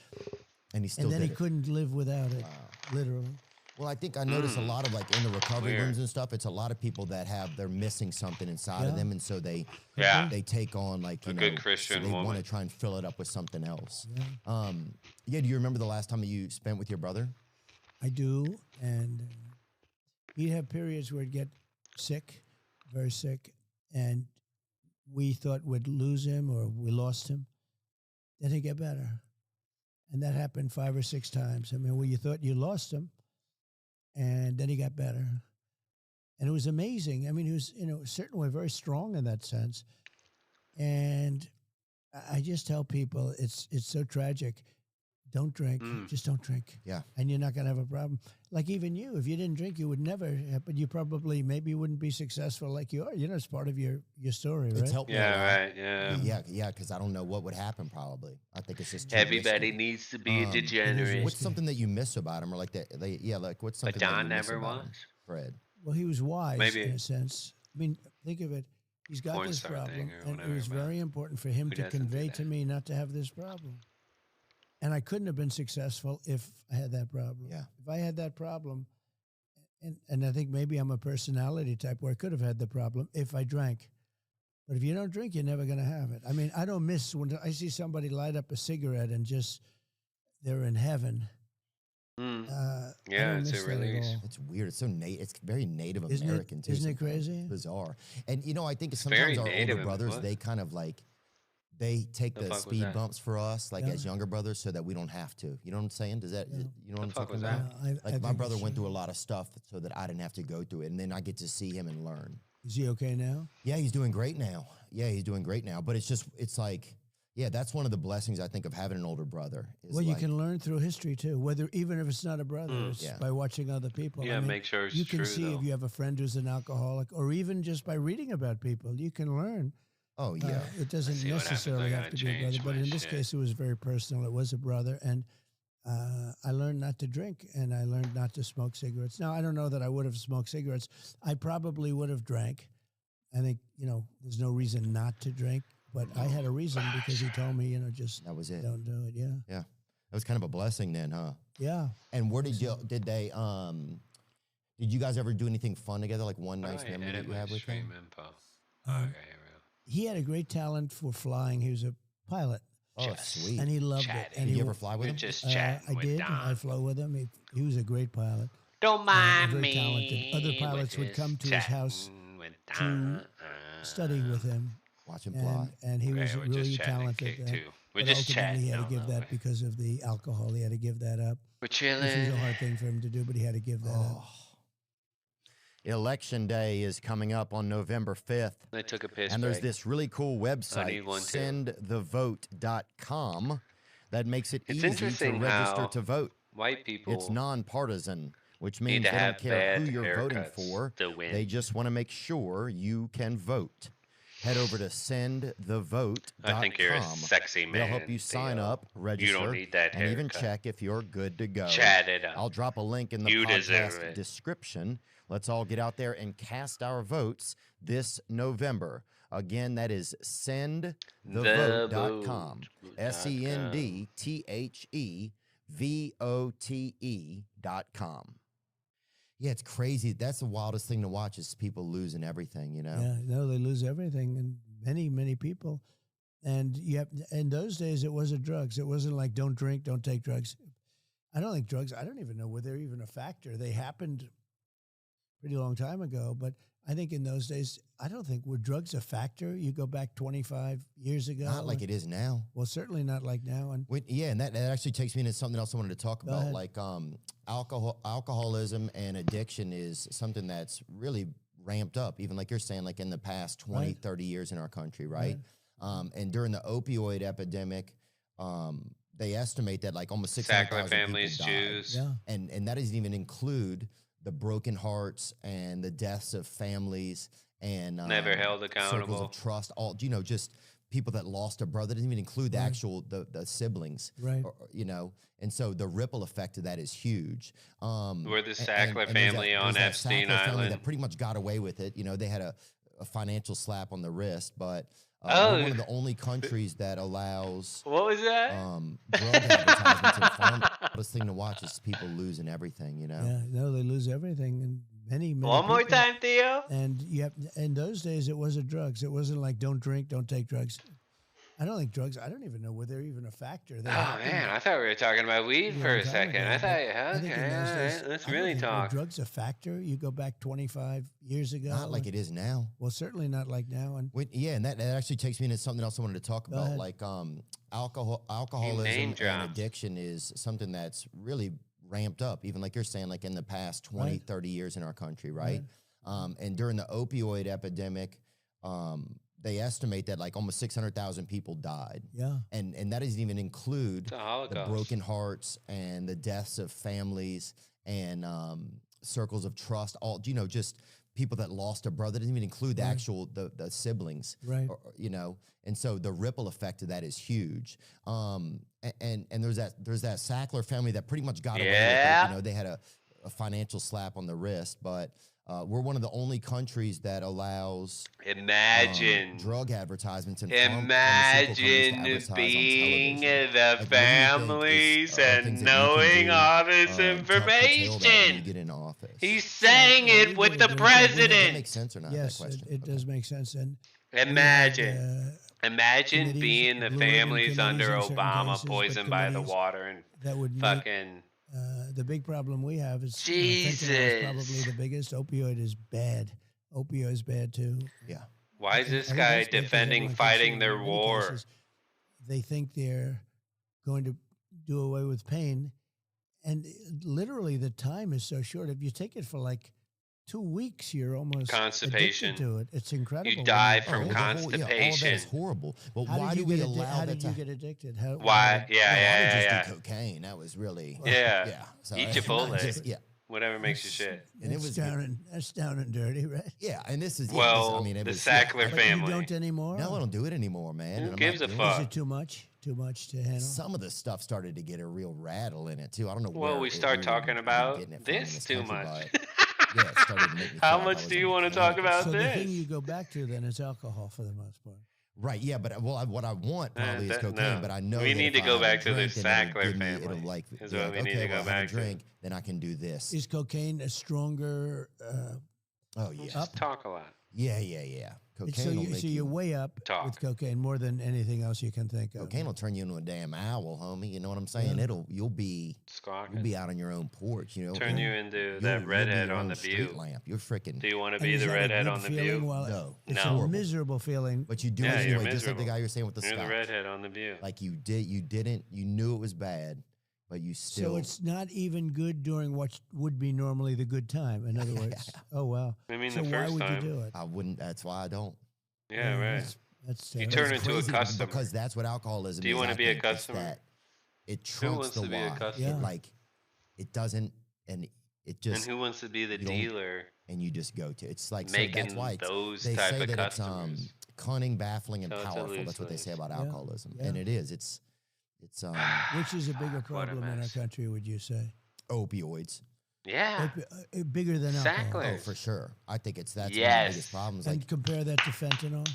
And he still and then did he it. couldn't live without it, literally. Well, I think I notice a lot of like in the recovery Weird. rooms and stuff. It's a lot of people that they're missing something inside of Yeah. them, and so they Yeah. they take on like you A know good so Christian they want woman. to try and fill it up with something else. Yeah. Do you remember the last time that you spent with your brother? I do, and he'd have periods where he'd get sick, very sick, and we thought we'd lose him or we lost him. Then he'd get better, and that happened 5 or 6 times. I mean, where you thought you lost him, and then he got better, and it was amazing. I mean, he was, you know, certainly very strong in that sense, and I just tell people it's so tragic. Don't drink. Just don't drink. Yeah. And you're not going to have a problem. Like even you, if you didn't drink, you would never, but you probably maybe wouldn't be successful like you are. You know, it's part of your story, right? It's helped me a lot. Yeah, right. Yeah. Yeah, because I don't know what would happen. Probably, I think it's just too Everybody risky. needs to be a Um, degenerate. What's something that you miss about him, or like that? Like what's something But that Don you miss never about him, was. Fred? Well, he was wise Maybe- in a sense. I mean, think of it. He's got Porn this star problem, thing or and it whatever, was but very important for him who to doesn't do convey to that? me not to have this problem. And I couldn't have been successful if I had that problem. Yeah. If I had that problem, and I think maybe I'm a personality type where I could have had the problem if I drank. But if you don't drink, you're never going to have it. I mean, I don't miss when I see somebody light up a cigarette and just they're in heaven. Mm. I Yeah, don't it's miss a that at release. all. It's weird. It's so It's very Native Isn't it- American too. isn't it sometimes. crazy? It's bizarre. And you know, I think very sometimes our Native older and brothers what? they kind of like they take The the fuck was speed that? bumps for us, like Yeah. as younger brothers, so that we don't have to. You know what I'm saying? Does that? Yeah. You know what I'm fuck talking was about? that? I Like my think brother it's went true. through a lot of stuff so that I didn't have to go through it, and then I get to see him and learn. Is he okay now? Yeah, he's doing great now. Yeah, he's doing great now. But it's like, yeah, that's one of the blessings I think of having an older brother. Is Well, you like, can learn through history too, even if it's not a brother, it's Yeah. by watching other people. Yeah, make sure it's you can true, see though. if you have a friend who's an alcoholic, or even just by reading about people, you can learn. Oh yeah. It doesn't see what happens. necessarily I have to gotta be a brother, change but my in this shit. case, it was very personal. It was a brother, and I learned not to drink, and I learned not to smoke cigarettes. Now, I don't know that I would have smoked cigarettes. I probably would have drank. I think, you know, there's no reason not to drink, but I had a reason because he told me, you know, just That was it. don't do it. Yeah. Yeah. That was kind of a blessing then, huh? Yeah. And where did you guys ever do anything fun together, like one How do nice I memory that edit you my had with stream him? info? Uh, Okay, here He had a great talent for flying. He was a pilot, Oh, Just sweet. and he loved it. chatting. And Did he you ever w- fly with We're him? just I chatting with did. Don. I flew with him. He was a great pilot. Don't mind very me. talented. Other we're pilots would just come to his house chatting with to Don. study with him, Watch him fly. and he was Okay, we're really just chatting talented. cake, at- too. We're but just ultimately, chatting. he had to No, give no, that wait. because of the alcohol. He had to give that up, We're which was chilling. a hard thing for him to do, but he had to give that up. Election day is coming up on November 5th. I took a piss And there's break. this really cool website, need one too. sendthevote.com, that makes it It's easy to interesting register how to vote. White people It's nonpartisan, which need means to they don't have care who bad you're voting haircuts for. to win. They just want to make sure you can vote. Head over to sendthevote.com. I think you're a sexy man. They'll help you sign Theo. up, register, You don't need that and even haircut. check if you're good to go. Chat it up. I'll drop a link in the You deserve podcast it. description. Let's all get out there and cast our votes this November. Again, that is sendthevote.com. sendthevote.com. Yeah, it's crazy. That's the wildest thing to watch is people losing everything, you know? Yeah, no, they lose everything, and many people. And in those days, it wasn't drugs. It wasn't like don't drink, don't take drugs. I don't think drugs. I don't even know whether they're even a factor. They happened pretty long time ago, but I think in those days, I don't think were drugs a factor. You go back 25 years ago. Not like it is now. Well, certainly not like now. And Yeah, and that actually takes me into something else I wanted to talk Go about. ahead. Like alcoholism and addiction is something that's really ramped up, even like you're saying, like in the past 20, Right. 30 years in our country, right? And during the opioid epidemic, they estimate that like almost 600,000 Sackler families, people died. Jews. yeah, And that doesn't even include the broken hearts and the deaths of families and Never held circles accountable. of trust. All just people that lost a brother. It doesn't even include the Right. actual the siblings, Right. you know. And so the ripple effect of that is huge. We're the and Sackler there's family on there's Epstein Sackler family Island. that pretty much got away with it. You know, they had a financial slap on the wrist, but Oh. we're one of the only countries that allows What was that? drug advertisements in farm. The hardest thing to watch is people losing everything. You know. Yeah, no, they lose everything, and many One more people- time, Theo. And in those days, it wasn't drugs. It wasn't like don't drink, don't take drugs. I don't think drugs. I don't even know whether they're even a factor. Oh man, I thought we were talking about weed for a second. I thought, okay, all right, let's really talk. Drugs a factor? You go back 25 years ago. Not like it is now. Well, certainly not like now. And Yeah, and that actually takes me into something else I wanted to talk Go about. ahead. Like alcoholism name and dropped. addiction is something that's really ramped up, even like you're saying, like in the past 20, Right. 30 years in our country, right? And during the opioid epidemic, they estimate that like almost 600,000 people died. yeah, And that doesn't even include It's a the Holocaust. broken hearts and the deaths of families and circles of trust, all, you know, just people that lost a brother. It doesn't even include the Right. actual the siblings, right. you know. And so the ripple effect of that is huge. And there's that Sackler family that pretty much got away with Yeah. it. You know, they had a financial slap on the wrist, but we're one of the only countries that allows Imagine. drug advertisements and pharmaceutical companies to Imagine advertise on being television. the Like, what do you think is, families things and that you can knowing do, all this to help curtail that when you information. get into office? He's saying Yeah, it we with do the agree. Does that make president. sense or not? Yes, that question? it does make sense. And Imagine. Imagine Imagine being the families under Obama cases, but poisoned by the committees water and that would make fucking. the big problem we have is Jesus. fentanyl is probably the biggest. Opioid is bad. Opioid is bad too. Yeah. Why is I this think guy that's what they defending have on fighting consumer their in many war? cases. They think they're going to do away with pain, and literally the time is so short. If you take it for like 2 weeks, you're almost Constipation. addicted to it. It's incredible. You when die Oh, from the whole- yeah, all of that constipation. is horrible. But How why did do you we get allow How that did you to get addicted? How, Why? Yeah, No, I yeah, didn't yeah, just yeah. do cocaine. That was really Yeah. yeah. So Eat I- Chipotle. just- yeah. Whatever makes you shit. And it That's was- that's down and dirty, right? Yeah, and this is Well, I mean, it the was, yeah, Sackler I- But family. you don't anymore. No, I don't do it anymore, man. Who and I'm gives not a doing fuck? Is it too much? Too much to handle? Some of the stuff started to get a real rattle in it too. I don't know. Well, where we it- start we talking were about getting it from in this this too country, much. but, yeah, it started to make me How feel like I much was do in you a want to coma. talk about So the thing this? you go back to then is alcohol for the most part. Right? Yeah, but what I want probably is that- cocaine. no. But I know We that need if to I go have a back to the drink, then it'll Sackler give me- family, It'll like is be what like, we need okay, to go well, I have back a to. drink, then I can do this. Is cocaine a stronger? Oh yeah, Just talk a lot. yeah. Cocaine will make So you're way up Talk. with cocaine more than anything else you can think of. Cocaine will turn you into a damn owl, homie. You know what I'm saying? Yeah. You'll be Squawking. out on your own porch. You know, Turn and you into you'll that be redhead your on own the street view. lamp. You're freaking. Do you want to And be is the that a redhead good on the feeling? view? Well, No, it's No. a horrible. miserable feeling. But you do Yeah, it you're anyway, just like the miserable. guy you're saying with the You're the scotch. redhead on the view. Like you knew it was bad, but you still. So it's not even good during what would be normally the good time. In other words, oh wow. I mean, So the why first would time. you do it? I wouldn't. That's why I don't. Yeah, right. That's You terrible. turn It's into a crazy customer. because that's what alcoholism Do you is. wanna I be a think, is customer? that it trumps wants the to be a why. customer? Yeah. Like it doesn't, and it just And who wants to be the you don't- dealer and you just go to. It's like so that's making why it's, those they type say of that customers? it's cunning, baffling, and So it's a powerful. That's what they say lose-lose. about Yeah, alcoholism, yeah. and it is. It's Which is a bigger Fuck, what a problem in our mess. country, would you say? opioids. Yeah. Bigger than alcohol. Exactly. Oh, for sure. I think that's one of the Yes. biggest problems. And Like, compare that to fentanyl.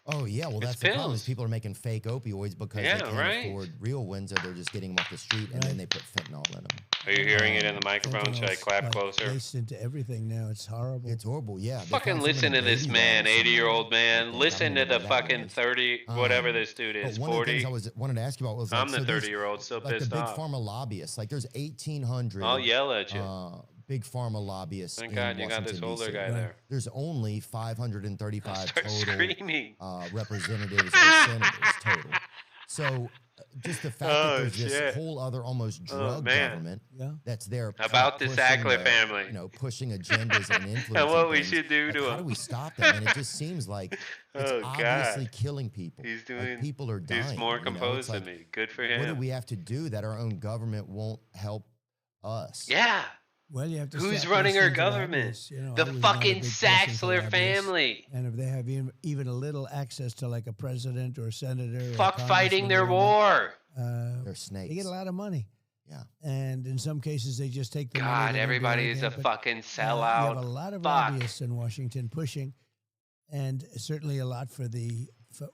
oh yeah, well It's that's the problem. Is pills. people are making fake opioids because Yeah, they can't right. afford real ones, or they're just getting them off the street, and then Right. they put fentanyl in them. Are you hearing it in the microphone? Should I Fentanyl's, clap like, closer? laced into everything now. It's horrible. It's horrible. Yeah. they Fucking found some listen in to a this baby man, bottle 80-year-old somewhere. I man. think. I Listen don't to know the where that fucking was. 30, whatever this dude is, But one of the things 40. I wanted to ask you about was I'm like, the so there's, 30-year-old, still like the pissed big off. pharma lobbyists. Like there's 1,800. I'll yell at you. Big pharma lobbyists. Thank in God you got this Washington, older D.C. guy there. There's only 535 Start total screaming. representatives or senators total. So just the fact Oh, that there's this shit. whole other almost drug man. government Yeah. that's there About the pushing Sackler family. you know, pushing agendas and influencing And what we things. should do Like, to how him. do we stop that? And it just seems like it's Oh, obviously God. killing people. He's Like, doing. people are dying. He's more you know? It's composed like, than me. Good for what do him. we have to do that our own government won't help us? Yeah. Well, you have to. Who's stop running our listening to government? lobbyists, you know, The I was not a fucking big person for Saxler lobbyists. family. And if they have even a little access to like a president or a senator, or a Fuck fighting congressman their or whatever, war. They're snakes. they get a lot of money. Yeah. And in some cases, they just take the money. God, they don't do everybody is a anything, but, fucking You sellout. have a lot of Fuck. lobbyists in Washington pushing, and certainly a lot for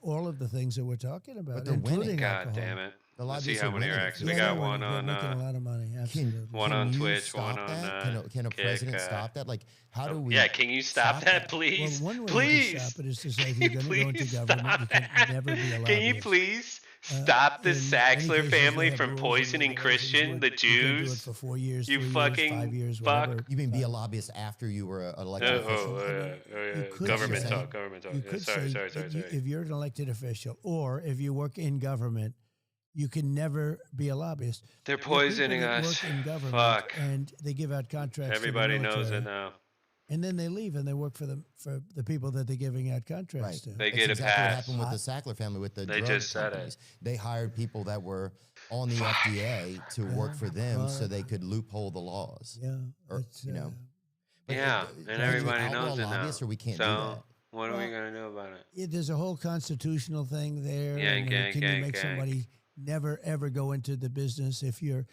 all of the things that we're talking about, But they're winning. including God alcohol. damn it. The Let's see lobbyists how are many are winning. actually. Yeah, We got they're one winning. on They're making a lot of money. Absolutely. one Can on you Twitch, stop one on that? Can a Kick, president stop that? Like, how do we? Yeah, can you stop that, please? Well, one way please. to stop it is to say if Can you're you going to go into please government, you stop can that? never be a Can you lobbyist. please stop the In many Saxler cases, they family have from rules and poisoning regulations Christian, where the you can do it Jews? for 4 years, You 3 years, fucking 5 years, fuck. whatever. You mean be a lobbyist after you were an elected official? You could Government say- talk, government talk. You Yeah, could sorry, say sorry, sorry, that you- sorry. if you're an elected official or if you work in government, you can never be a lobbyist. They're There are people poisoning that us. Work in government Fuck. and they give out contracts. Everybody to the knows it military, now. And then they leave and they work for the people that they're giving out contracts Right. to. They That's get a exactly what pass. happened with the Sackler family with the They drug just said it. companies. They hired people that were on the FDA to work for them Well, so they could loophole the laws. Yeah, Or, it's, you know, But Yeah, can and we everybody outlaw knows it now. lobbyists, or we can't do So, that? what are we Well, going to do about it? there's a whole constitutional thing there. Yank, and, yank, can you yank, make yank. somebody never ever go into the business if you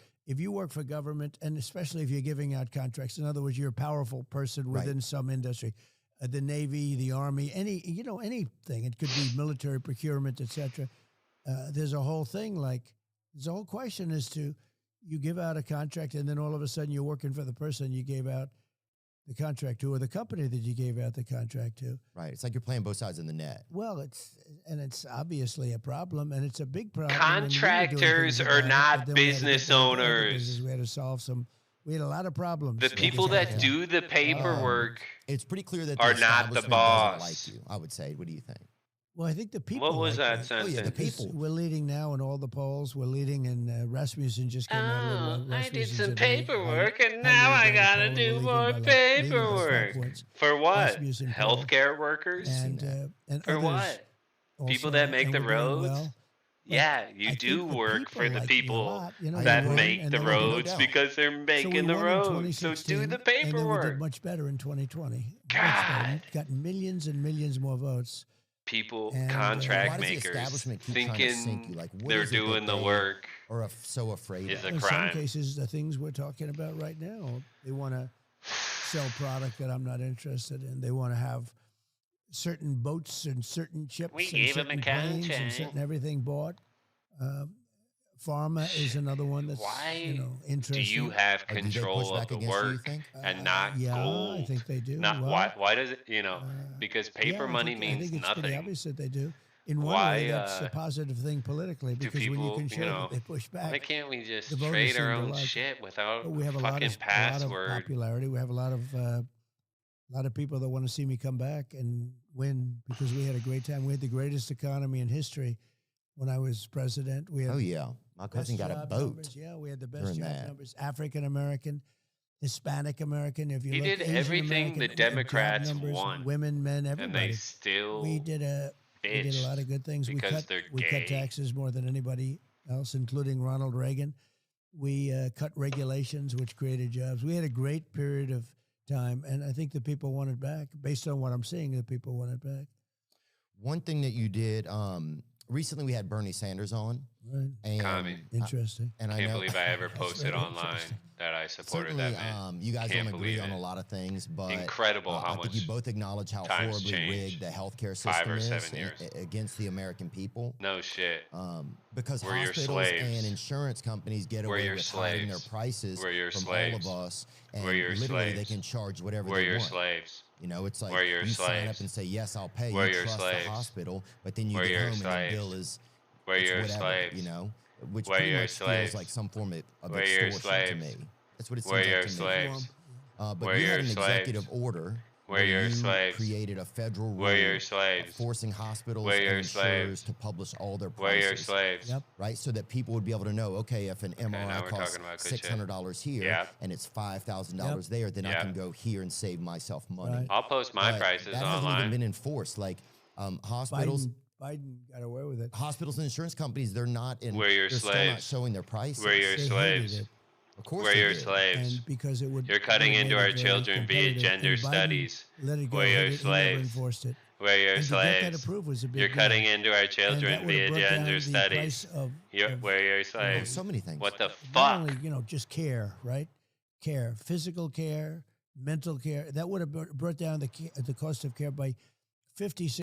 work for government, and especially if you're giving out contracts? In other words, you're a powerful person Right. within some industry, the Navy, the Army, anything. It could be military procurement, etc. There's a whole thing there's a whole question as to you give out a contract and then all of a sudden you're working for the person you gave out the contract to or the company that you gave out the contract to. Right. It's like you're playing both sides of the net. Well, it's obviously a problem, and it's a big problem. Contractors are not business owners. We had to solve we had a lot of problems. The people that do the paperwork. It's pretty clear that Are the not the establishment doesn't boss. like you, I would say. What do you think? Well, I think the people. What was like that sentence? yeah, the Because people. We're leading now in all the polls. We're leading, and Rasmussen just came out. with, I did Rasmussen some said, paperwork, and how now you I got gotta the poll, do we're more leading by like 80 paperwork. points. For what? Rasmussen poll. Healthcare workers? And For others what? also, People that make and the we're doing roads? well. Yeah, I you think do the work for people the like me a people lot, you know, that they won, make and the they won, no roads doubt. because they're So we making the won in roads. So 2016, do the And then we did paperwork. much better in 2020. Much God. better. Got millions and millions more votes. People, And, contract why does the makers, establishment keep trying to sink thinking you? Like, what they're is it that doing the they work. Are so afraid Is of? a In crime. some cases, the things we're talking about right now, they want to sell product that I'm not interested in. They want to have certain boats and certain chips We and gave 'em a certain planes and contract. certain everything bought. Pharma is another one that's Why do interesting. you have Or do they control push of back the against you, you work think? and not yeah, gold? I think they do. Not Well, why does it? Because yeah, paper I money think- means I think it's pretty nothing. obvious that they do. In one Why, way, that's a positive thing politically do because when you people, can you show know, that they push back. Why can't we just the voters trade seem our to own like it. shit without But we have a a lot fucking of password? popularity. We have a lot of people that want to see me come back and win because we had a great time. We had the greatest economy in history when I was president. We had Oh yeah, my best cousin got a job boat. numbers. Yeah, we had the best during job that. numbers. African American, Hispanic American. If you He look, did Asian everything American, the job Democrats numbers, want, women, men, and everybody. they still we did a lot of good things. because they're we cut gay. taxes more than anybody else, including Ronald Reagan. We cut regulations, which created jobs. We had a great period of time, and I think the people want it back. Based on what I'm seeing, the people want it back. One thing that you did recently, we had Bernie Sanders on, Right? and Commie. Interesting. and I Can't know believe I ever That's posted very online interesting. that I supported certainly that man. you guys Can't don't agree believe on it. a lot of things, but Incredible how I think much you both acknowledge how times horribly changed rigged the healthcare 5 system or is 7 years. against the American people. No shit. Because We're your hospitals slaves. and insurance companies get We're away your with hiding their slaves. prices We're your from slaves. all of us, and We're your literally they slaves. can charge whatever We're they your want. slaves. You know, it's like We're your you sign up slaves. and say, yes, I'll pay. We're you your trust slaves. the hospital, but then you We're get your home and slaves. the bill is We're it's your whatever, slaves. you know, which We're pretty your much slaves. feels like some form of We're your extortion to slaves. me. That's what it seems We're like your to me. slaves. But We're you had your an slaves. executive order We're where your you slaves. created a federal rule We're your slaves. forcing hospitals We're your and insurers slaves. to publish all their We're prices. your slaves. Yep. Right, so that people would be able to know, okay, if an now MRI we're costs talking about good shit. $600 here Yep. and it's $5,000 there, then I Yep. can go here and save myself money. Right. I'll post my But prices that hasn't even online. been enforced. Like hospitals, Biden got away with it. hospitals and insurance companies, they're not in. We're your they're still not slaves. showing their prices. We're your They hated slaves. it. Of course We're they your did. slaves. And because it would You're cutting would have into made our it very children via competitive, gender and Biden studies. let it go. We're He your never slaves. enforced it. We're your And to get that slaves. approved was a big You're cutting deal. into our And children that would have via brought down gender the studies. price of We're your Oh, slaves. so many things. What the not fuck? only, you know, just care, right? Care, physical care, mental care. That would have brought down the cost of care by 50,